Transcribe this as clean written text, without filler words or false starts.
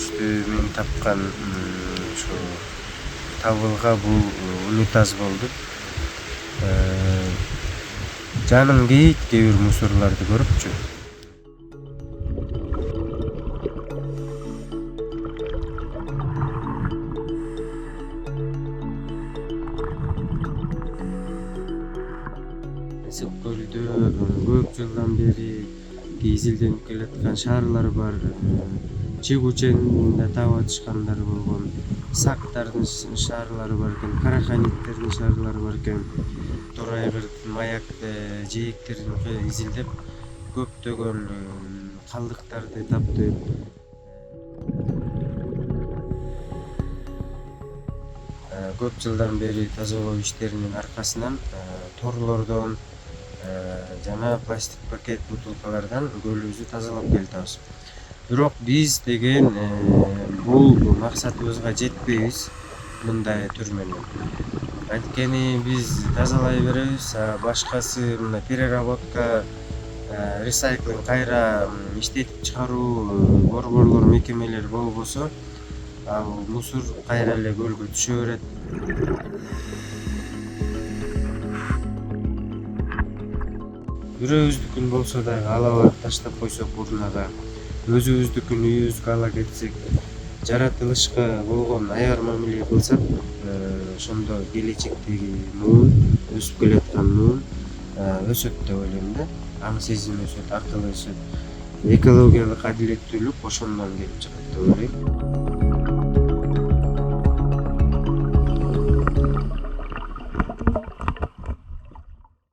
жумушту мен тапкан ушу табылга бул унитаз болду. Жаным кейит кээ бир мусорлорду көрүпчү. Эсеп көлдө көп жылдан бери изилденип келаткан шаарлар бар. Чигученде таап атышкандар болгон, сактардын шаарлары бар экен, караканиттердин шаарлары бар экен. Торайгырдын маякты, жээктерин изилдеп көптөгөн калдыктарды тапты. Көп жылдан бери тазалоо иштеринин аркасынан торлордон жана пластик пакет бутылкалардан көлүбүздү тазалап келатабыз. Бирок биз деген бул максатыбызга жетпейбиз мындай түр менен. Анткени биз тазалай беребиз, башкасы мына переработка, ресайклинг кайра иштетип чыгаруу борборлор, мекемелер болбосо, ал мусор кайра эле көлгө түшө берет. Бирөөбүздүкүн болсо дагы ала барып таштап койсок урнага, өзүбүздүкүн үйүбүзгө ала кетсек, жаратылышка болгон аяр мамиле кылсак, ошондо келечектеги муун, өсүп келаткан муун өсөт деп ойлойм да. Аң сезим өсөт, акыл өсөт, экологиялык адилеттүүлүк ошондон келип чыгат деп ойлойм.